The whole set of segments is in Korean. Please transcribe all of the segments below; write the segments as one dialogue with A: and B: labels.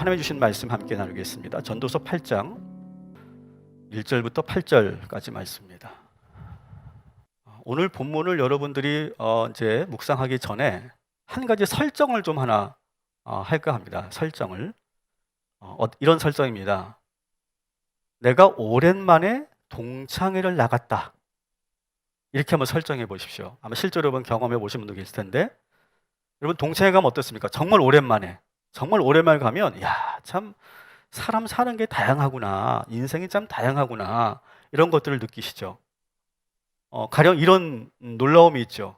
A: 하나님이 주신 말씀 함께 나누겠습니다. 전도서 8장 1절부터 8절까지 말씀입니다. 오늘 본문을 여러분들이 이제 묵상하기 전에 한 가지 설정을 좀 하나 할까 합니다. 설정을 이런 설정입니다. 내가 오랜만에 동창회를 나갔다. 이렇게 한번 설정해 보십시오. 아마 실제로 여러분 경험해 보신 분도 계실 텐데, 여러분 동창회 가면 어떻습니까? 정말 오랜만에 가면 참 사람 사는 게 다양하구나, 인생이 참 다양하구나, 이런 것들을 느끼시죠. 가령 이런 놀라움이 있죠.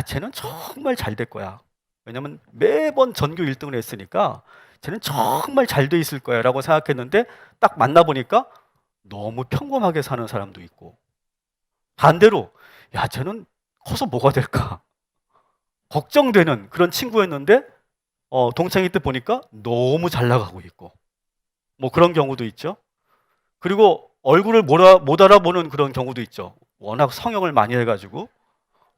A: 쟤는 정말 잘 될 거야. 왜냐면 매번 전교 1등을 했으니까 쟤는 정말 잘 돼 있을 거야 라고 생각했는데, 딱 만나보니까 너무 평범하게 사는 사람도 있고, 반대로 쟤는 커서 뭐가 될까 걱정되는 그런 친구였는데 동창회 때 보니까 너무 잘 나가고 있고, 뭐 그런 경우도 있죠. 그리고 얼굴을 못 알아보는 그런 경우도 있죠. 워낙 성형을 많이 해가지고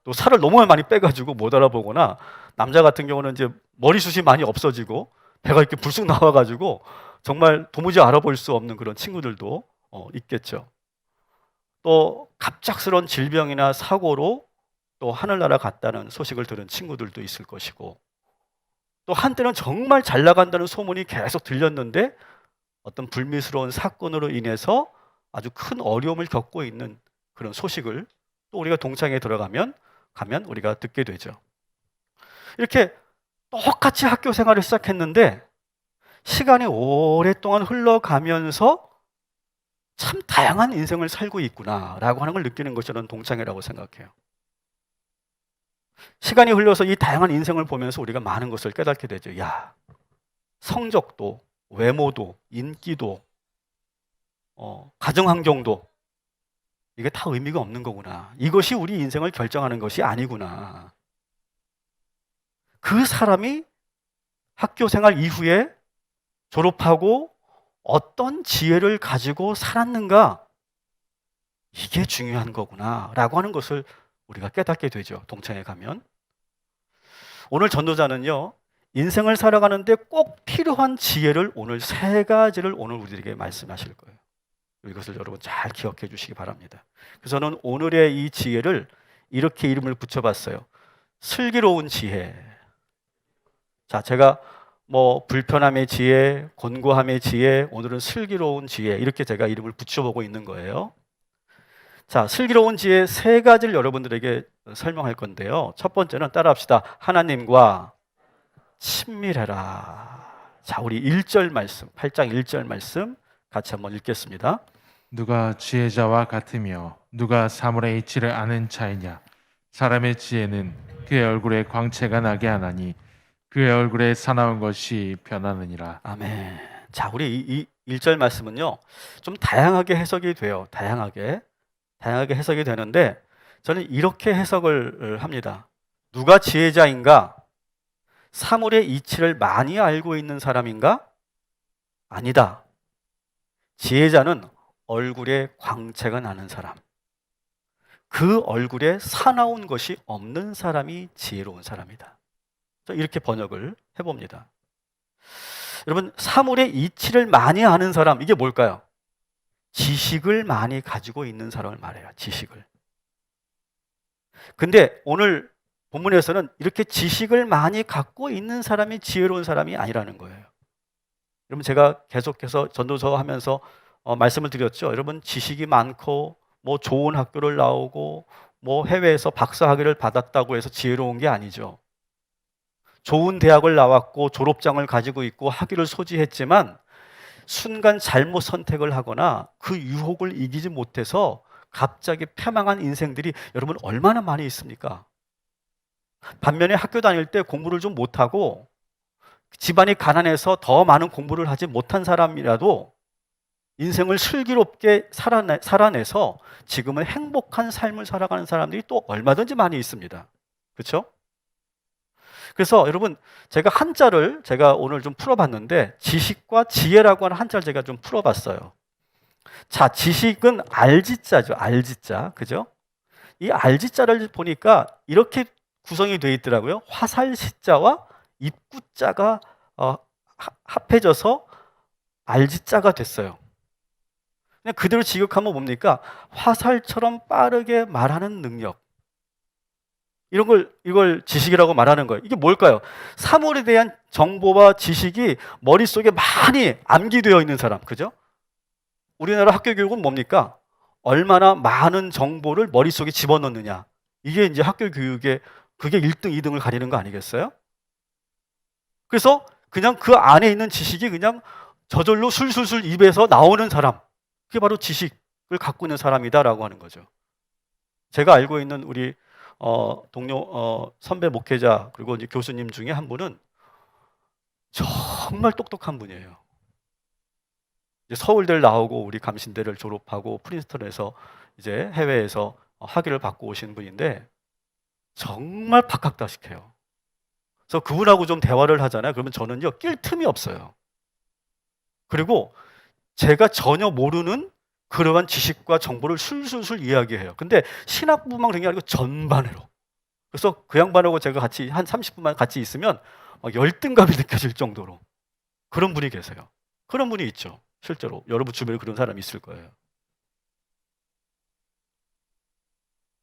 A: 또 살을 너무 많이 빼가지고 못 알아보거나, 남자 같은 경우는 이제 머리숱이 많이 없어지고 배가 이렇게 불쑥 나와가지고 정말 도무지 알아볼 수 없는 그런 친구들도 있겠죠. 또 갑작스러운 질병이나 사고로 또 하늘나라 갔다는 소식을 들은 친구들도 있을 것이고, 또 한때는 정말 잘 나간다는 소문이 계속 들렸는데 어떤 불미스러운 사건으로 인해서 아주 큰 어려움을 겪고 있는 그런 소식을 또 우리가 동창회에 들어가면 우리가 듣게 되죠. 이렇게 똑같이 학교 생활을 시작했는데 시간이 오랫동안 흘러가면서 참 다양한 인생을 살고 있구나라고 하는 걸 느끼는 것이 저는 동창회라고 생각해요. 시간이 흘러서 이 다양한 인생을 보면서 우리가 많은 것을 깨닫게 되죠. 성적도, 외모도, 인기도, 가정환경도, 이게 다 의미가 없는 거구나. 이것이 우리 인생을 결정하는 것이 아니구나. 그 사람이 학교 생활 이후에 졸업하고 어떤 지혜를 가지고 살았는가, 이게 중요한 거구나 라고 하는 것을 우리가 깨닫게 되죠. 동창회 가면. 오늘 전도자는요, 인생을 살아가는데 꼭 필요한 지혜를 오늘 3가지를 오늘 우리에게 말씀하실 거예요. 이것을 여러분 잘 기억해 주시기 바랍니다. 그래서 저는 오늘의 이 지혜를 이렇게 이름을 붙여봤어요. 슬기로운 지혜. 자, 제가 불편함의 지혜, 곤고함의 지혜, 오늘은 슬기로운 지혜, 이렇게 제가 이름을 붙여보고 있는 거예요. 자, 슬기로운 지혜 3가지를 여러분들에게 설명할 건데요. 첫 번째는 따라합시다. 하나님과 친밀해라. 자, 우리 1절 말씀, 8장 1절 말씀 같이 한번 읽겠습니다.
B: 누가 지혜자와 같으며 누가 사물의 이치를 아는 자이냐? 사람의 지혜는 그의 얼굴에 광채가 나게 하나니 그의 얼굴에 사나운 것이 변하느니라.
A: 아멘. 자, 우리 이 1절 말씀은요, 좀 다양하게 해석이 돼요. 다양하게 해석이 되는데, 저는 이렇게 해석을 합니다. 누가 지혜자인가? 사물의 이치를 많이 알고 있는 사람인가? 아니다. 지혜자는 얼굴에 광채가 나는 사람, 그 얼굴에 사나운 것이 없는 사람이 지혜로운 사람이다. 이렇게 번역을 해봅니다. 여러분, 사물의 이치를 많이 아는 사람, 이게 뭘까요? 지식을 많이 가지고 있는 사람을 말해요. 지식을. 근데 오늘 본문에서는 이렇게 지식을 많이 갖고 있는 사람이 지혜로운 사람이 아니라는 거예요. 여러분, 제가 계속해서 전도서 하면서 말씀을 드렸죠. 여러분, 지식이 많고 좋은 학교를 나오고 해외에서 박사학위를 받았다고 해서 지혜로운 게 아니죠. 좋은 대학을 나왔고 졸업장을 가지고 있고 학위를 소지했지만 순간 잘못 선택을 하거나 그 유혹을 이기지 못해서 갑자기 패망한 인생들이 여러분 얼마나 많이 있습니까? 반면에 학교 다닐 때 공부를 좀 못하고 집안이 가난해서 더 많은 공부를 하지 못한 사람이라도 인생을 슬기롭게 살아내서 지금은 행복한 삶을 살아가는 사람들이 또 얼마든지 많이 있습니다. 그렇죠? 그래서 여러분, 제가 한자를 오늘 좀 풀어봤는데, 지식과 지혜라고 하는 한자를 제가 좀 풀어봤어요. 자, 지식은 알지자죠. 알지자. 그죠? 이 알지자를 보니까 이렇게 구성이 되어 있더라고요. 화살시자와 입구자가 합해져서 알지자가 됐어요. 그냥 그대로 직역하면 뭡니까? 화살처럼 빠르게 말하는 능력. 이걸 지식이라고 말하는 거예요. 이게 뭘까요? 사물에 대한 정보와 지식이 머릿속에 많이 암기되어 있는 사람. 그죠? 우리나라 학교 교육은 뭡니까? 얼마나 많은 정보를 머릿속에 집어넣느냐. 이게 이제 학교 교육의 그게 1등, 2등을 가리는 거 아니겠어요? 그래서 그냥 그 안에 있는 지식이 그냥 저절로 술술술 입에서 나오는 사람. 그게 바로 지식을 갖고 있는 사람이다라고 하는 거죠. 제가 알고 있는 우리 동료 선배 목회자 그리고 이제 교수님 중에 한 분은 정말 똑똑한 분이에요. 이제 서울대를 나오고 우리 감신대를 졸업하고 프린스턴에서 이제 해외에서 학위를 받고 오신 분인데 정말 박학다식해요. 그래서 그분하고 좀 대화를 하잖아요. 그러면 저는요 낄 틈이 없어요. 그리고 제가 전혀 모르는 그러한 지식과 정보를 술술술 이야기해요. 근데 신학부만 그런 게 아니고 전반으로. 그래서 그 양반하고 제가 같이 한 30분만 같이 있으면 열등감이 느껴질 정도로 그런 분이 계세요. 그런 분이 있죠. 실제로 여러분 주변에 그런 사람이 있을 거예요.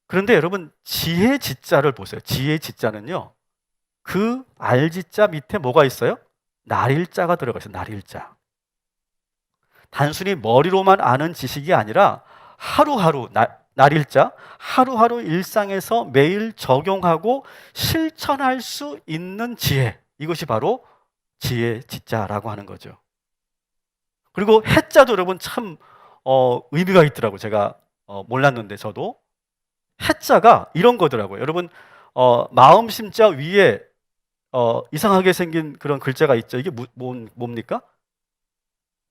A: 그런데 여러분 지혜 지자를 보세요. 지혜 지자는요. 그 알지자 밑에 뭐가 있어요? 날일자가 들어가 있어요. 날일자. 단순히 머리로만 아는 지식이 아니라 하루하루 날일자 하루하루 일상에서 매일 적용하고 실천할 수 있는 지혜. 이것이 바로 지혜 지자라고 하는 거죠. 그리고 해자도 여러분 참 의미가 있더라고요. 제가 몰랐는데 저도 해자가 이런 거더라고요. 여러분 마음 심자 위에 이상하게 생긴 그런 글자가 있죠. 이게 뭡니까?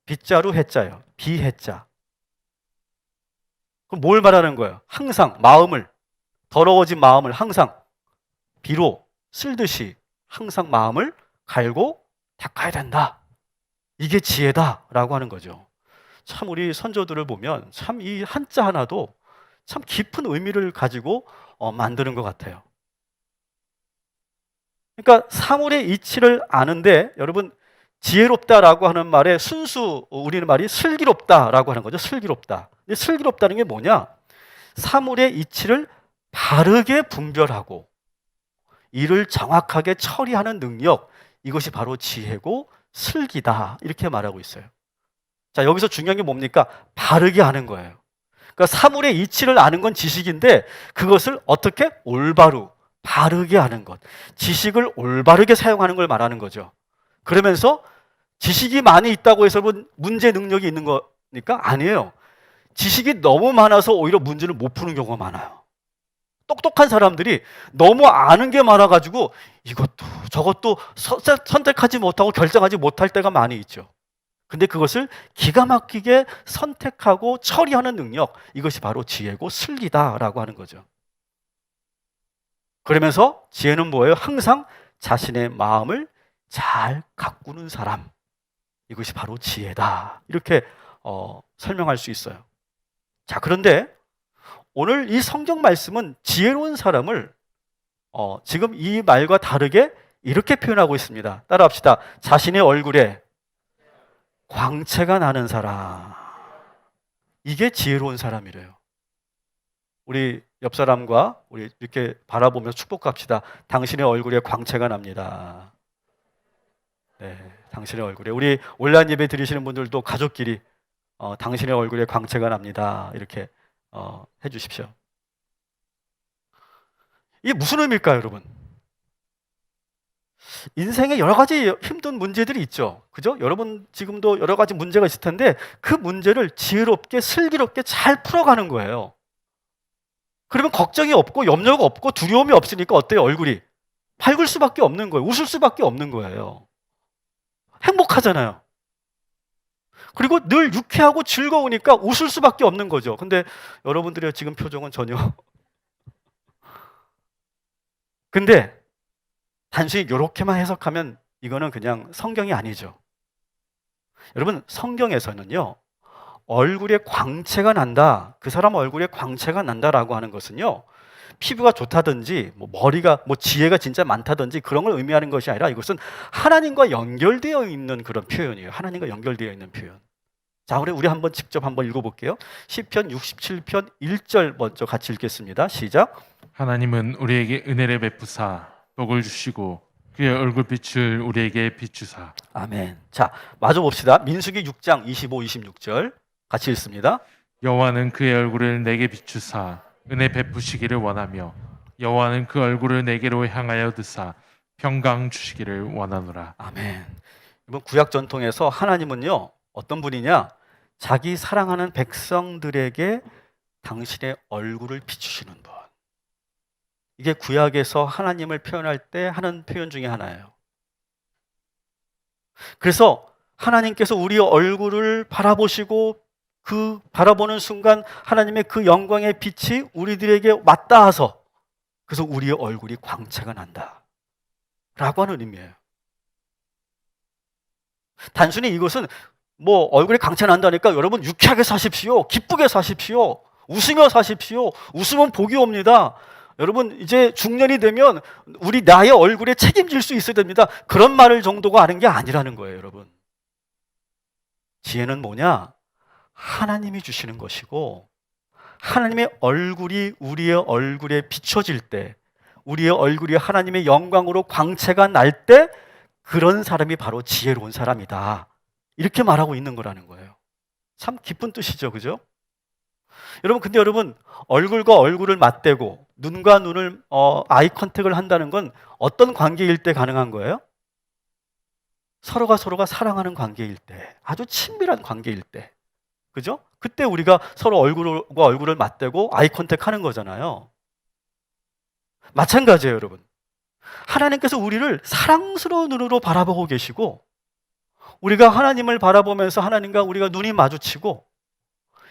A: 빗자루 해자예요. 비해자. 그럼 뭘 말하는 거예요? 항상 마음을 더러워진 마음을 항상 비로 쓸듯이 항상 마음을 갈고 닦아야 된다. 이게 지혜다라고 하는 거죠. 참 우리 선조들을 보면 참 이 한자 하나도 참 깊은 의미를 가지고 만드는 것 같아요. 그러니까 사물의 이치를 아는데 여러분 지혜롭다라고 하는 말에 순수 우리는 말이 슬기롭다라고 하는 거죠. 슬기롭다. 근데 슬기롭다는 게 뭐냐? 사물의 이치를 바르게 분별하고 이를 정확하게 처리하는 능력, 이것이 바로 지혜고 슬기다 이렇게 말하고 있어요. 자, 여기서 중요한 게 뭡니까? 바르게 하는 거예요. 그러니까 사물의 이치를 아는 건 지식인데 그것을 어떻게 올바로 바르게 하는 것, 지식을 올바르게 사용하는 걸 말하는 거죠. 그러면서 지식이 많이 있다고 해서 문제 능력이 있는 거니까 아니에요. 지식이 너무 많아서 오히려 문제를 못 푸는 경우가 많아요. 똑똑한 사람들이 너무 아는 게 많아가지고 이것도 저것도 선택하지 못하고 결정하지 못할 때가 많이 있죠. 근데 그것을 기가 막히게 선택하고 처리하는 능력, 이것이 바로 지혜고 슬기다라고 하는 거죠. 그러면서 지혜는 뭐예요? 항상 자신의 마음을 잘 가꾸는 사람, 이것이 바로 지혜다. 이렇게 설명할 수 있어요. 자, 그런데 오늘 이 성경 말씀은 지혜로운 사람을 지금 이 말과 다르게 이렇게 표현하고 있습니다. 따라합시다. 자신의 얼굴에 광채가 나는 사람. 이게 지혜로운 사람이래요. 우리 옆 사람과 우리 이렇게 바라보면서 축복합시다. 당신의 얼굴에 광채가 납니다. 네, 당신의 얼굴에. 우리 온라인 예배 드리시는 분들도 가족끼리 당신의 얼굴에 광채가 납니다. 이렇게 해주십시오. 이게 무슨 의미일까요, 여러분? 인생에 여러 가지 힘든 문제들이 있죠. 그죠? 여러분 지금도 여러 가지 문제가 있을 텐데 그 문제를 지혜롭게 슬기롭게 잘 풀어가는 거예요. 그러면 걱정이 없고 염려가 없고 두려움이 없으니까 어때요? 얼굴이 밝을 수밖에 없는 거예요. 웃을 수밖에 없는 거예요. 행복하잖아요. 그리고 늘 유쾌하고 즐거우니까 웃을 수밖에 없는 거죠. 근데 여러분들의 지금 표정은 전혀 근데 단순히 이렇게만 해석하면 이거는 그냥 성경이 아니죠. 여러분 성경에서는요. 얼굴에 광채가 난다. 그 사람 얼굴에 광채가 난다라고 하는 것은요. 피부가 좋다든지 뭐 머리가 뭐 지혜가 진짜 많다든지 그런 걸 의미하는 것이 아니라 이것은 하나님과 연결되어 있는 그런 표현이에요. 하나님과 연결되어 있는 표현. 자, 우리 한번 직접 한번 읽어볼게요. 시편 67편 1절 먼저 같이 읽겠습니다. 시작.
B: 하나님은 우리에게 은혜를 베푸사 복을 주시고 그의 얼굴빛을 우리에게 비추사.
A: 아멘. 자, 마저 봅시다. 민수기 6장 25, 26절 같이 읽습니다.
B: 여호와는 그의 얼굴을 내게 비추사 은혜 베푸시기를 원하며 여호와는 그 얼굴을 내게로 향하여 드사 평강 주시기를 원하노라.
A: 아멘. 이번 구약 전통에서 하나님은요, 어떤 분이냐? 자기 사랑하는 백성들에게 당신의 얼굴을 비추시는 분. 이게 구약에서 하나님을 표현할 때 하는 표현 중에 하나예요. 그래서 하나님께서 우리 얼굴을 바라보시고 그 바라보는 순간 하나님의 그 영광의 빛이 우리들에게 맞닿아서 그래서 우리의 얼굴이 광채가 난다 라고 하는 의미예요. 단순히 이것은 뭐 얼굴이 광채 난다니까 여러분 유쾌하게 사십시오, 기쁘게 사십시오, 웃으며 사십시오. 웃으면 복이 옵니다. 여러분 이제 중년이 되면 우리 나의 얼굴에 책임질 수 있어야 됩니다. 그런 말을 정도가 아는 게 아니라는 거예요. 여러분, 지혜는 뭐냐? 하나님이 주시는 것이고 하나님의 얼굴이 우리의 얼굴에 비춰질 때, 우리의 얼굴이 하나님의 영광으로 광채가 날 때 그런 사람이 바로 지혜로운 사람이다, 이렇게 말하고 있는 거라는 거예요. 참 기쁜 뜻이죠, 그죠? 여러분, 근데 여러분, 얼굴과 얼굴을 맞대고 눈과 눈을 아이 컨택을 한다는 건 어떤 관계일 때 가능한 거예요? 서로가 사랑하는 관계일 때, 아주 친밀한 관계일 때, 그죠? 그때 우리가 서로 얼굴과 얼굴을 맞대고 아이 컨택 하는 거잖아요. 마찬가지예요, 여러분. 하나님께서 우리를 사랑스러운 눈으로 바라보고 계시고 우리가 하나님을 바라보면서 하나님과 우리가 눈이 마주치고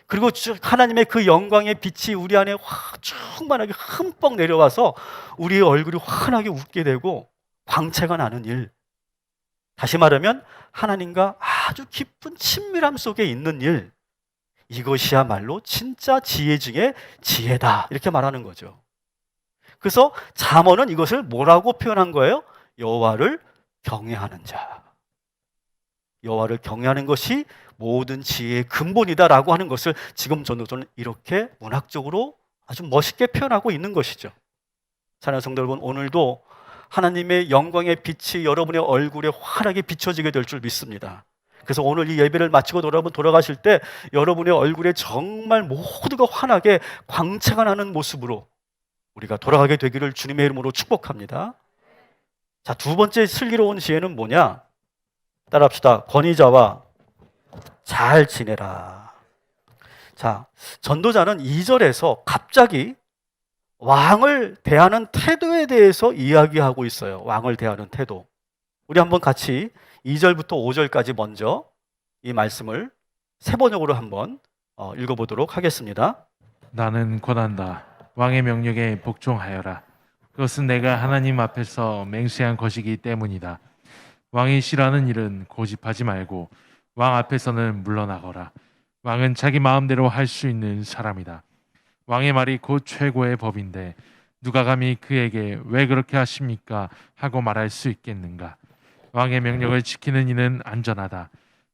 A: 그리고 하나님의 그 영광의 빛이 우리 안에 충만하게 흠뻑 내려와서 우리의 얼굴이 환하게 웃게 되고 광채가 나는 일, 다시 말하면 하나님과 아주 깊은 친밀함 속에 있는 일, 이것이야말로 진짜 지혜 중에 지혜다, 이렇게 말하는 거죠. 그래서 잠언은 이것을 뭐라고 표현한 거예요? 여호와를 경외하는 자, 여호와를 경외하는 것이 모든 지혜의 근본이다라고 하는 것을 지금 전도서는 이렇게 문학적으로 아주 멋있게 표현하고 있는 것이죠. 사랑하는 성도 여러분, 오늘도 하나님의 영광의 빛이 여러분의 얼굴에 환하게 비춰지게 될 줄 믿습니다. 그래서 오늘 이 예배를 마치고 여러분 돌아가실 때 여러분의 얼굴에 정말 모두가 환하게 광채가 나는 모습으로 우리가 돌아가게 되기를 주님의 이름으로 축복합니다. 자, 두 번째 슬기로운 지혜는 뭐냐? 따라합시다. 권위자와 잘 지내라. 자, 전도자는 2절에서 갑자기 왕을 대하는 태도에 대해서 이야기하고 있어요. 왕을 대하는 태도. 우리 한번 같이 2절부터 5절까지 먼저 이 말씀을 세 번역으로 한번 읽어보도록 하겠습니다.
B: 나는 권한다. 왕의 명령에 복종하여라. 그것은 내가 하나님 앞에서 맹세한 것이기 때문이다. 왕이 싫어하는 일은 고집하지 말고 왕 앞에서는 물러나거라. 왕은 자기 마음대로 할 수 있는 사람이다. 왕의 말이 곧 최고의 법인데 누가 감히 그에게 왜 그렇게 하십니까? 하고 말할 수 있겠는가? 왕의 명령을 지키는 이는 안전하다.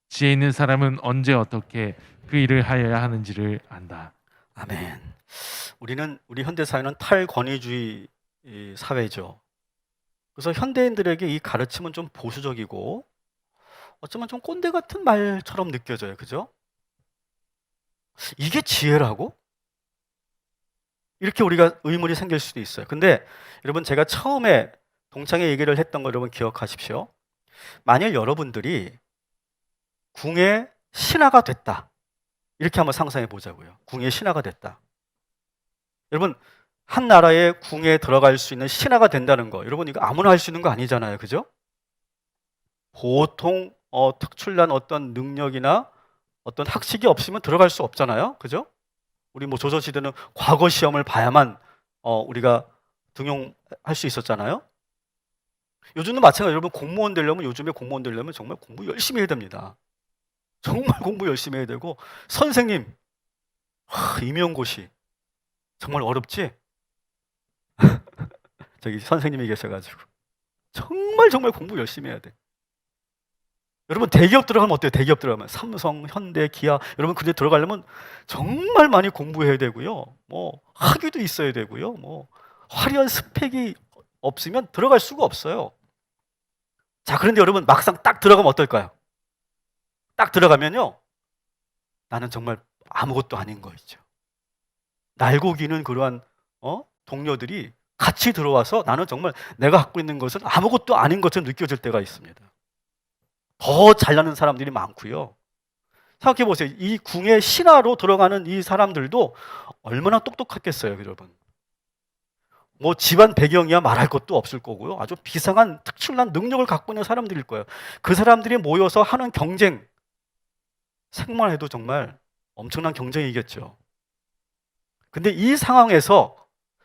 B: 지혜 있는 사람은 언제 어떻게 그 일을 하여야 하는지를 안다.
A: 아멘. 우리 현대 사회는 탈권위주의 사회죠. 그래서 현대인들에게 이 가르침은 좀 보수적이고 어쩌면 좀 꼰대 같은 말처럼 느껴져요. 그죠? 이게 지혜라고? 이렇게 우리가 의문이 생길 수도 있어요. 근데 여러분, 제가 처음에 동창회 얘기를 했던 거 여러분 기억하십시오. 만일 여러분들이 궁의 신하가 됐다, 이렇게 한번 상상해 보자고요. 궁의 신하가 됐다. 여러분, 한 나라의 궁에 들어갈 수 있는 신하가 된다는 거, 여러분 이거 아무나 할 수 있는 거 아니잖아요. 그죠? 보통 특출난 어떤 능력이나 어떤 학식이 없으면 들어갈 수 없잖아요. 그죠? 우리 뭐 조선시대는 과거 시험을 봐야만 우리가 등용할 수 있었잖아요. 요즘도 마찬가지로 여러분, 공무원 되려면, 요즘에 공무원 되려면 정말 공부 열심히 해야 됩니다. 정말 공부 열심히 해야 되고, 선생님, 임용고시 정말 어렵지? 저기 선생님이 계셔가지고 정말 정말 공부 열심히 해야 돼. 여러분 대기업 들어가면 어때요? 대기업 들어가면 삼성, 현대, 기아 여러분 그데 들어가려면 정말 많이 공부해야 되고요. 뭐 학위도 있어야 되고요. 뭐 화려한 스펙이 없으면 들어갈 수가 없어요. 자, 그런데 여러분 막상 딱 들어가면 어떨까요? 딱 들어가면요. 나는 정말 아무것도 아닌 거 있죠. 날고 기는 그러한 동료들이 같이 들어와서 나는 정말 내가 갖고 있는 것은 아무것도 아닌 것처럼 느껴질 때가 있습니다. 더 잘나는 사람들이 많고요. 생각해 보세요. 이 궁의 신하로 들어가는 이 사람들도 얼마나 똑똑했겠어요, 여러분. 뭐 집안 배경이야 말할 것도 없을 거고요. 아주 비상한 특출난 능력을 갖고 있는 사람들일 거예요. 그 사람들이 모여서 하는 경쟁, 생각만 해도 정말 엄청난 경쟁이겠죠. 근데 이 상황에서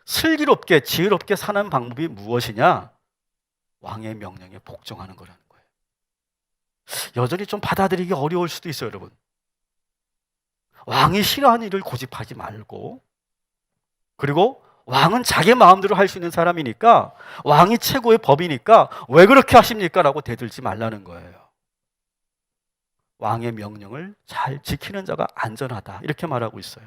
A: 슬기롭게 지혜롭게 사는 방법이 무엇이냐? 왕의 명령에 복종하는 거라는 거예요. 여전히 좀 받아들이기 어려울 수도 있어요, 여러분. 왕이 싫어하는 일을 고집하지 말고, 그리고 왕은 자기 마음대로 할 수 있는 사람이니까, 왕이 최고의 법이니까 왜 그렇게 하십니까? 라고 대들지 말라는 거예요. 왕의 명령을 잘 지키는 자가 안전하다, 이렇게 말하고 있어요.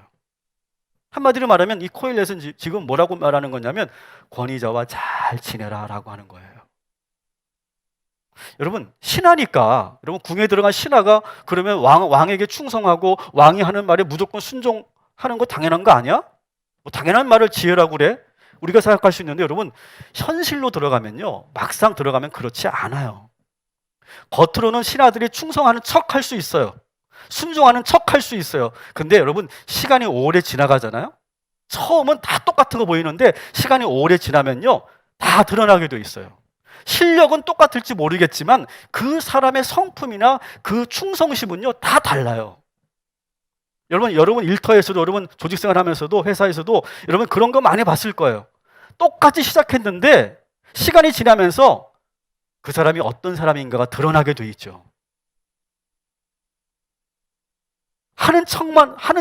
A: 한마디로 말하면 이 코엘렛은 지금 뭐라고 말하는 거냐면 권위자와 잘 지내라 라고 하는 거예요. 여러분 신하니까, 여러분 궁에 들어간 신하가 그러면 왕에게 충성하고 왕이 하는 말에 무조건 순종하는 거 당연한 거 아니야? 뭐 당연한 말을 지혜라고 그래? 우리가 생각할 수 있는데 여러분 현실로 들어가면요, 막상 들어가면 그렇지 않아요. 겉으로는 신하들이 충성하는 척 할 수 있어요. 순종하는 척 할 수 있어요. 근데 여러분 시간이 오래 지나가잖아요. 처음은 다 똑같은 거 보이는데 시간이 오래 지나면요 다 드러나게 돼 있어요. 실력은 똑같을지 모르겠지만 그 사람의 성품이나 그 충성심은요 다 달라요. 여러분 일터에서도, 여러분 조직생활 하면서도, 회사에서도 여러분 그런 거 많이 봤을 거예요. 똑같이 시작했는데 시간이 지나면서 그 사람이 어떤 사람인가가 드러나게 돼 있죠. 하는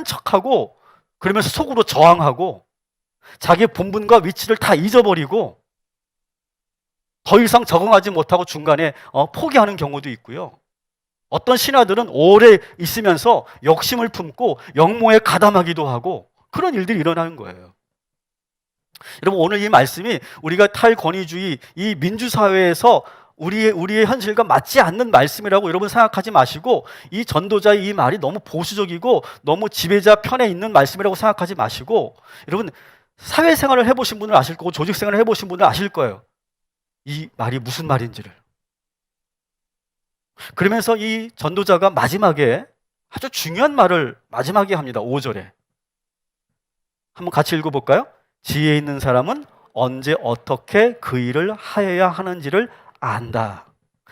A: 척하고 그러면서 속으로 저항하고 자기의 본분과 위치를 다 잊어버리고 더 이상 적응하지 못하고 중간에 포기하는 경우도 있고요. 어떤 신하들은 오래 있으면서 욕심을 품고 역모에 가담하기도 하고 그런 일들이 일어나는 거예요. 여러분 오늘 이 말씀이 우리가 탈권위주의 이 민주사회에서 우리의 현실과 맞지 않는 말씀이라고 여러분 생각하지 마시고, 이 전도자의 이 말이 너무 보수적이고 너무 지배자 편에 있는 말씀이라고 생각하지 마시고, 여러분 사회생활을 해보신 분은 아실 거고 조직생활을 해보신 분은 아실 거예요. 이 말이 무슨 말인지를. 그러면서 이 전도자가 마지막에 아주 중요한 말을 마지막에 합니다. 5절에 한번 같이 읽어볼까요? 지혜 있는 사람은 언제 어떻게 그 일을 하여야 하는지를 안다.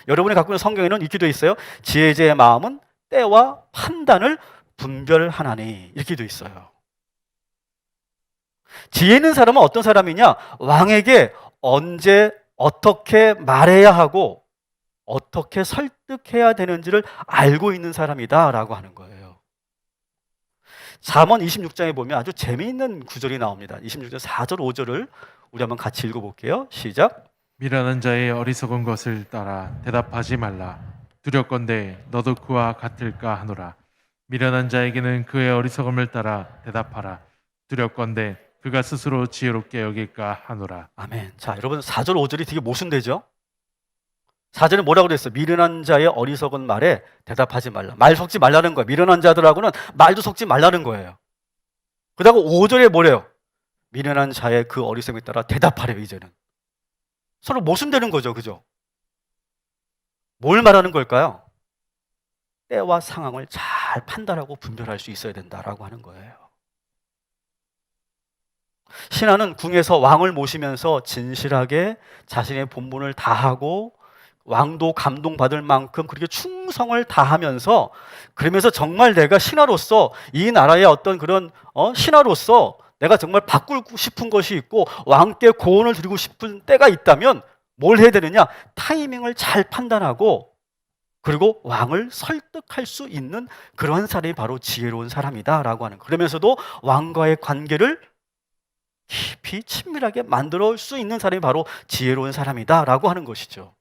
A: 여러분이 갖고 있는 성경에는 이렇게 되어 있어요. 지혜자의 마음은 때와 판단을 분별하나니, 이렇게 되어 있어요. 지혜 있는 사람은 어떤 사람이냐? 왕에게 언제 어떻게 말해야 하고 어떻게 설득해야 되는지를 알고 있는 사람이다 라고 하는 거예요. 잠언 26장에 보면 아주 재미있는 구절이 나옵니다. 26장 4절 5절을 우리 한번 같이 읽어볼게요. 시작.
B: 미련한 자의 어리석은 것을 따라 대답하지 말라. 두렵건대 너도 그와 같을까 하노라. 미련한 자에게는 그의 어리석음을 따라 대답하라. 두렵건대 그가 스스로 지혜롭게 여길까 하노라.
A: 아멘. 자, 여러분 4절 5절이 되게 모순되죠? 4절에 뭐라고 그랬어요? 미련한 자의 어리석은 말에 대답하지 말라. 말 섞지 말라는 거예요. 미련한 자들하고는 말도 섞지 말라는 거예요. 그러다가 5절에 뭐래요? 미련한 자의 그 어리석음에 따라 대답하래요. 이제는 서로 모순되는 거죠, 그죠? 뭘 말하는 걸까요? 때와 상황을 잘 판단하고 분별할 수 있어야 된다라고 하는 거예요. 신하는 궁에서 왕을 모시면서 진실하게 자신의 본분을 다하고 왕도 감동받을 만큼 그렇게 충성을 다하면서, 그러면서 정말 내가 신하로서 이 나라의 어떤 그런 신하로서 내가 정말 바꾸고 싶은 것이 있고 왕께 고언을 드리고 싶은 때가 있다면 뭘 해야 되느냐? 타이밍을 잘 판단하고 그리고 왕을 설득할 수 있는 그런 사람이 바로 지혜로운 사람이다 라고 하는 거예요. 그러면서도 왕과의 관계를 깊이 친밀하게 만들 수 있는 사람이 바로 지혜로운 사람이다라고 하는 것이죠.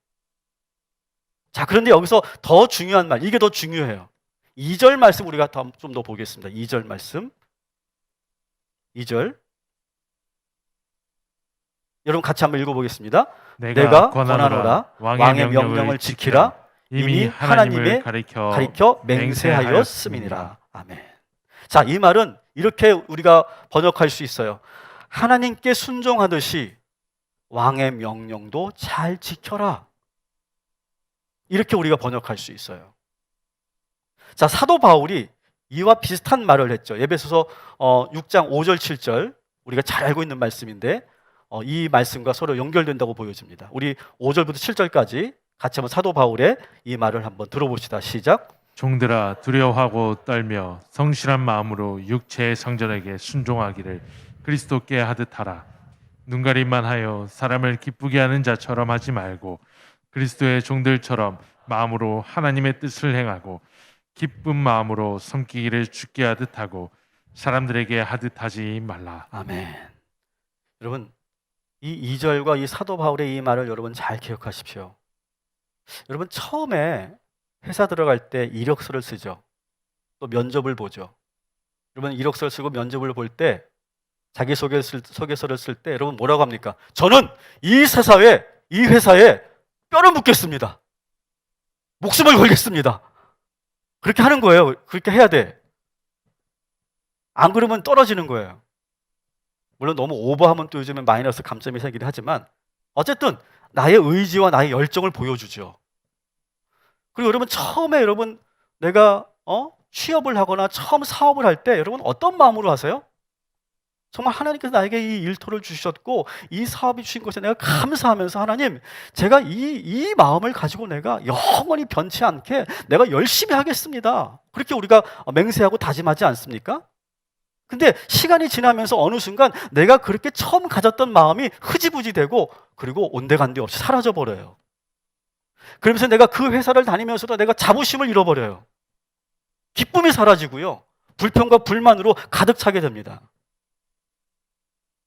A: 자, 그런데 여기서 더 중요한 말, 이게 더 중요해요. 2절 말씀 우리가 좀 더 보겠습니다. 2절 말씀. 2절. 여러분 같이 한번 읽어보겠습니다. 내가 권하노라 왕의 명령을 지키라. 이미 하나님의 가리켜 맹세하였음이니라. 아멘. 자, 이 말은 이렇게 우리가 번역할 수 있어요. 하나님께 순종하듯이 왕의 명령도 잘 지켜라. 이렇게 우리가 번역할 수 있어요. 자, 사도 바울이 이와 비슷한 말을 했죠. 에베소서 6장 5절 7절 우리가 잘 알고 있는 말씀인데 이 말씀과 서로 연결된다고 보여집니다. 우리 5절부터 7절까지 같이 한번 사도 바울의 이 말을 한번 들어봅시다. 시작.
B: 종들아 두려워하고 떨며 성실한 마음으로 육체의 성전에게 순종하기를 그리스도께 하듯 하라. 눈가림만 하여 사람을 기쁘게 하는 자처럼 하지 말고 그리스도의 종들처럼 마음으로 하나님의 뜻을 행하고 기쁜 마음으로 섬기기를 주께 하듯 하고 사람들에게 하듯 하지 말라.
A: 아멘. 여러분, 이 2절과 이 사도 바울의 이 말을 여러분 잘 기억하십시오. 여러분, 처음에 회사 들어갈 때 이력서를 쓰죠. 또 면접을 보죠. 여러분, 이력서를 쓰고 면접을 볼 때 자기소개서를 쓸 때 여러분 뭐라고 합니까? 저는 이 회사에 뼈를 묻겠습니다. 목숨을 걸겠습니다. 그렇게 하는 거예요. 그렇게 해야 돼. 안 그러면 떨어지는 거예요. 물론 너무 오버하면 또 요즘엔 마이너스 감점이 생기긴 하지만 어쨌든 나의 의지와 나의 열정을 보여주죠. 그리고 여러분 처음에 내가 취업을 하거나 처음 사업을 할 때 여러분 어떤 마음으로 하세요? 정말 하나님께서 나에게 이 일터를 주셨고 이 사업이 주신 것에 내가 감사하면서 하나님, 제가 이 마음을 가지고 내가 영원히 변치 않게 내가 열심히 하겠습니다. 그렇게 우리가 맹세하고 다짐하지 않습니까? 근데 시간이 지나면서 어느 순간 내가 그렇게 처음 가졌던 마음이 흐지부지 되고 그리고 온데간데 없이 사라져 버려요. 그러면서 내가 그 회사를 다니면서도 내가 자부심을 잃어버려요. 기쁨이 사라지고요. 불평과 불만으로 가득 차게 됩니다.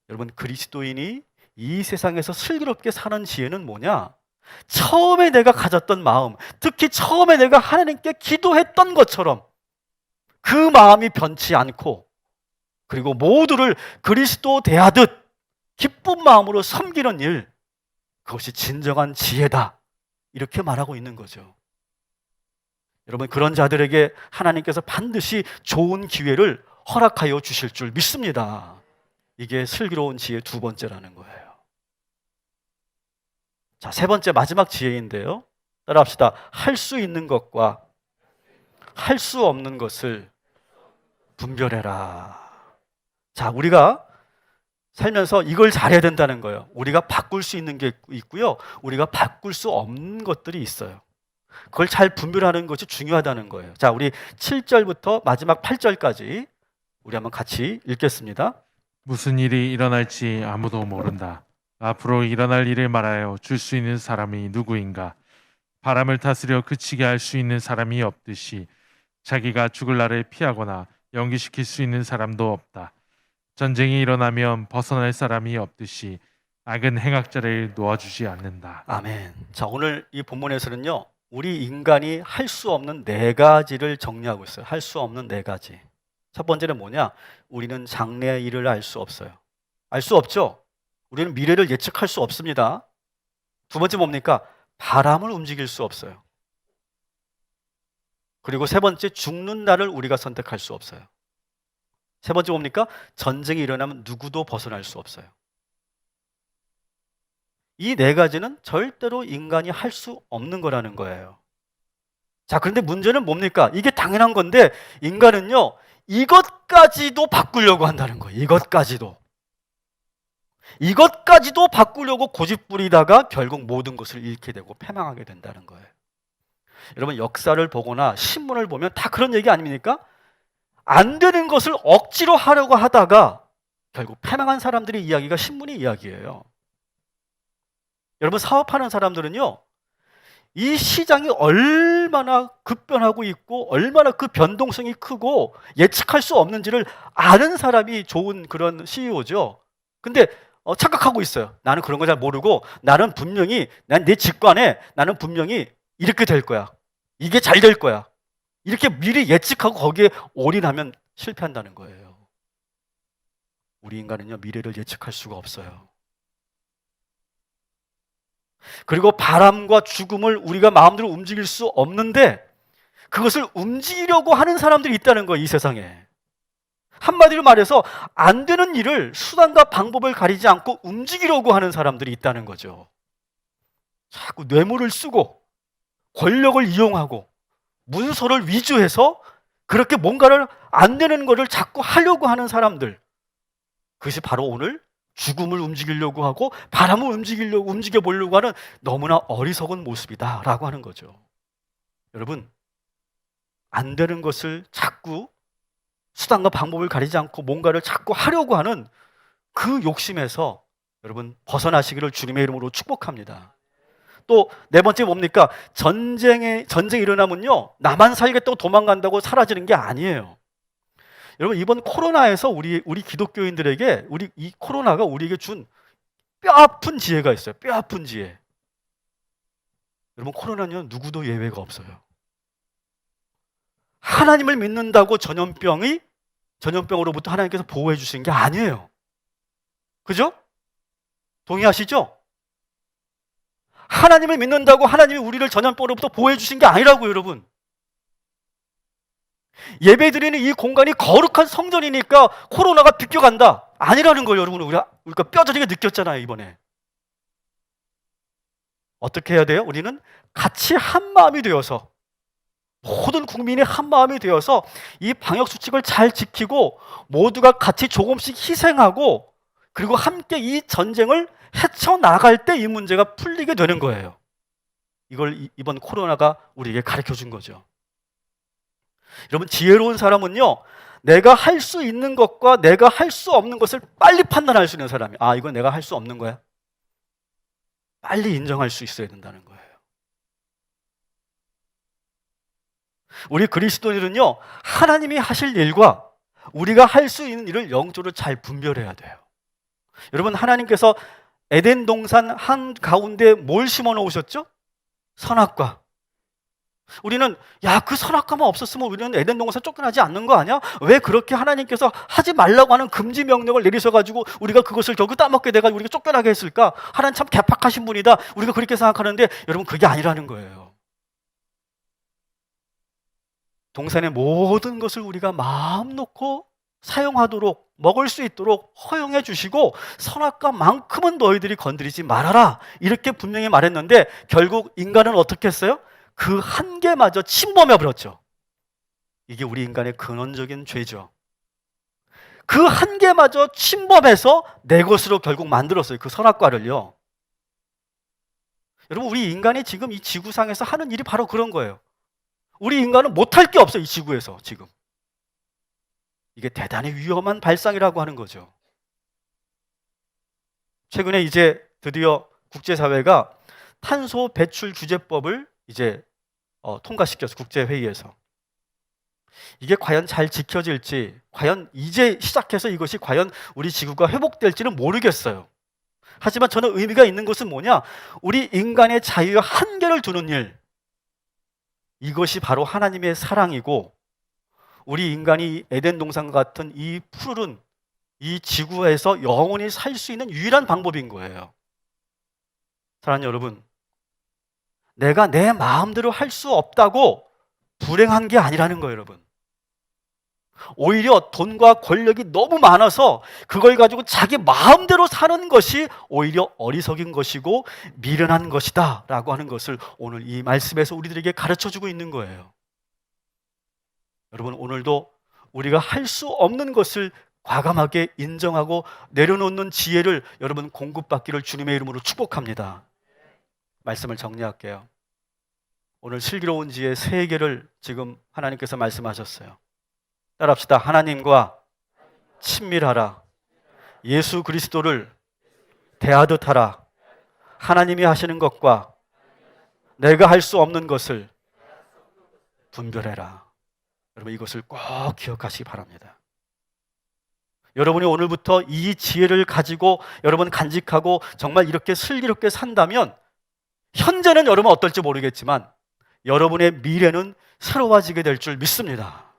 A: 여러분, 그리스도인이 이 세상에서 슬기롭게 사는 지혜는 뭐냐? 처음에 내가 가졌던 마음, 특히 처음에 내가 하나님께 기도했던 것처럼 그 마음이 변치 않고 그리고 모두를 그리스도 대하듯 기쁜 마음으로 섬기는 일, 그것이 진정한 지혜다. 이렇게 말하고 있는 거죠. 여러분, 그런 자들에게 하나님께서 반드시 좋은 기회를 허락하여 주실 줄 믿습니다. 이게 슬기로운 지혜 두 번째라는 거예요. 자, 세 번째 마지막 지혜인데요. 따라합시다. 할 수 있는 것과 할 수 없는 것을 분별해라. 자, 우리가 살면서 이걸 잘해야 된다는 거예요. 우리가 바꿀 수 있는 게 있고요. 우리가 바꿀 수 없는 것들이 있어요. 그걸 잘 분별하는 것이 중요하다는 거예요. 자, 우리 7절부터 마지막 8절까지 우리 한번 같이 읽겠습니다.
B: 무슨 일이 일어날지 아무도 모른다. 앞으로 일어날 일을 말하여 줄 수 있는 사람이 누구인가? 바람을 다스려 그치게 할 수 있는 사람이 없듯이 자기가 죽을 날을 피하거나 연기시킬 수 있는 사람도 없다. 전쟁이 일어나면 벗어날 사람이 없듯이 악은 행악자를 놓아주지 않는다.
A: 아멘. 자, 오늘 이 본문에서는요, 우리 인간이 할 수 없는 네 가지를 정리하고 있어요. 할 수 없는 네 가지. 첫 번째는 뭐냐? 우리는 장래의 일을 알 수 없어요. 알 수 없죠? 우리는 미래를 예측할 수 없습니다. 두 번째 뭡니까? 바람을 움직일 수 없어요. 그리고 세 번째, 죽는 날을 우리가 선택할 수 없어요. 세 번째 뭡니까? 전쟁이 일어나면 누구도 벗어날 수 없어요. 이 네 가지는 절대로 인간이 할 수 없는 거라는 거예요. 자, 그런데 문제는 뭡니까? 이게 당연한 건데 인간은요, 이것까지도 바꾸려고 한다는 거예요. 이것까지도 바꾸려고 고집부리다가 결국 모든 것을 잃게 되고 패망하게 된다는 거예요. 여러분, 역사를 보거나 신문을 보면 다 그런 얘기 아닙니까? 안 되는 것을 억지로 하려고 하다가 결국 패망한 사람들의 이야기가 신문의 이야기예요. 여러분, 사업하는 사람들은요, 이 시장이 얼마나 급변하고 있고 얼마나 그 변동성이 크고 예측할 수 없는지를 아는 사람이 좋은 그런 CEO죠. 근데 착각하고 있어요. 나는 그런 거 잘 모르고 나는 분명히 난 내 직관에 나는 분명히 이렇게 될 거야. 이게 잘 될 거야. 이렇게 미리 예측하고 거기에 올인하면 실패한다는 거예요. 우리 인간은요, 미래를 예측할 수가 없어요. 그리고 바람과 죽음을 우리가 마음대로 움직일 수 없는데 그것을 움직이려고 하는 사람들이 있다는 거예요, 이 세상에. 한마디로 말해서 안 되는 일을 수단과 방법을 가리지 않고 움직이려고 하는 사람들이 있다는 거죠. 자꾸 뇌물을 쓰고 권력을 이용하고 문서를 위조해서 그렇게 뭔가를 안 되는 거를 자꾸 하려고 하는 사람들. 그것이 바로 오늘 죽음을 움직이려고 하고 바람을 움직여 보려고 하는 너무나 어리석은 모습이다라고 하는 거죠. 여러분, 안 되는 것을 자꾸 수단과 방법을 가리지 않고 뭔가를 자꾸 하려고 하는 그 욕심에서 여러분 벗어나시기를 주님의 이름으로 축복합니다. 또 네 번째 뭡니까? 전쟁이 일어나면요, 나만 살겠다고 도망간다고 사라지는 게 아니에요. 여러분, 이번 코로나에서 우리 기독교인들에게 이 코로나가 우리에게 준 뼈아픈 지혜가 있어요. 뼈아픈 지혜. 여러분, 코로나는 누구도 예외가 없어요. 하나님을 믿는다고 전염병으로부터 하나님께서 보호해 주신 게 아니에요. 그죠? 동의하시죠? 하나님을 믿는다고 하나님이 우리를 전염병으로부터 보호해 주신 게 아니라고요, 여러분. 예배드리는 이 공간이 거룩한 성전이니까 코로나가 비껴간다. 아니라는 거예요, 여러분. 우리가 뼈저리게 느꼈잖아요, 이번에. 어떻게 해야 돼요? 우리는 같이 한 마음이 되어서, 모든 국민이 한 마음이 되어서 이 방역 수칙을 잘 지키고 모두가 같이 조금씩 희생하고 그리고 함께 이 전쟁을 헤쳐나갈 때 이 문제가 풀리게 되는 거예요. 이걸 이번 코로나가 우리에게 가르쳐 준 거죠. 여러분, 지혜로운 사람은요, 내가 할 수 있는 것과 내가 할 수 없는 것을 빨리 판단할 수 있는 사람이에요. 아, 이건 내가 할 수 없는 거야. 빨리 인정할 수 있어야 된다는 거예요. 우리 그리스도인은요, 하나님이 하실 일과 우리가 할 수 있는 일을 영적으로 잘 분별해야 돼요. 여러분, 하나님께서 에덴 동산 한가운데 뭘 심어 놓으셨죠? 선악과. 우리는 그 선악과만 없었으면 우리는 에덴 동산 쫓겨나지 않는 거 아니야? 왜 그렇게 하나님께서 하지 말라고 하는 금지 명령을 내리셔가지고 우리가 그것을 결국 따먹게 돼가지고 우리가 쫓겨나게 했을까? 하나님 참 개팍하신 분이다. 우리가 그렇게 생각하는데 여러분, 그게 아니라는 거예요. 동산의 모든 것을 우리가 마음 놓고 사용하도록, 먹을 수 있도록 허용해 주시고 선악과만큼은 너희들이 건드리지 말아라, 이렇게 분명히 말했는데 결국 인간은 어떻게 했어요? 그 한계마저 침범해 버렸죠. 이게 우리 인간의 근원적인 죄죠. 그 한계마저 침범해서 내 것으로 결국 만들었어요, 그 선악과를요. 여러분, 우리 인간이 지금 이 지구상에서 하는 일이 바로 그런 거예요. 우리 인간은 못할 게 없어요, 이 지구에서 지금. 이게 대단히 위험한 발상이라고 하는 거죠. 최근에 이제 드디어 국제사회가 탄소 배출 규제법을 이제 통과시켰어요, 국제회의에서. 이게 과연 잘 지켜질지, 과연 이제 시작해서 이것이 과연 우리 지구가 회복될지는 모르겠어요. 하지만 저는 의미가 있는 것은 뭐냐? 우리 인간의 자유의 한계를 두는 일, 이것이 바로 하나님의 사랑이고 우리 인간이 에덴 동산과 같은 이 푸른 이 지구에서 영원히 살 수 있는 유일한 방법인 거예요. 사랑하는 여러분, 내가 내 마음대로 할 수 없다고 불행한 게 아니라는 거예요, 여러분. 오히려 돈과 권력이 너무 많아서 그걸 가지고 자기 마음대로 사는 것이 오히려 어리석인 것이고 미련한 것이다 라고 하는 것을 오늘 이 말씀에서 우리들에게 가르쳐주고 있는 거예요. 여러분, 오늘도 우리가 할 수 없는 것을 과감하게 인정하고 내려놓는 지혜를 여러분 공급받기를 주님의 이름으로 축복합니다. 말씀을 정리할게요. 오늘 슬기로운 지혜 3개를 지금 하나님께서 말씀하셨어요. 따라합시다. 하나님과 친밀하라. 예수 그리스도를 대하듯 하라. 하나님이 하시는 것과 내가 할 수 없는 것을 분별해라. 여러분, 이것을 꼭 기억하시기 바랍니다. 여러분이 오늘부터 이 지혜를 가지고 여러분 간직하고 정말 이렇게 슬기롭게 산다면 현재는 여러분 어떨지 모르겠지만 여러분의 미래는 새로워지게 될 줄 믿습니다.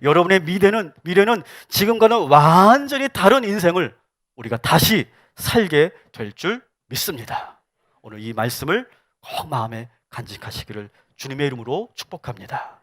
A: 여러분의 미래는 지금과는 완전히 다른 인생을 우리가 다시 살게 될 줄 믿습니다. 오늘 이 말씀을 꼭 마음에 간직하시기를 주님의 이름으로 축복합니다.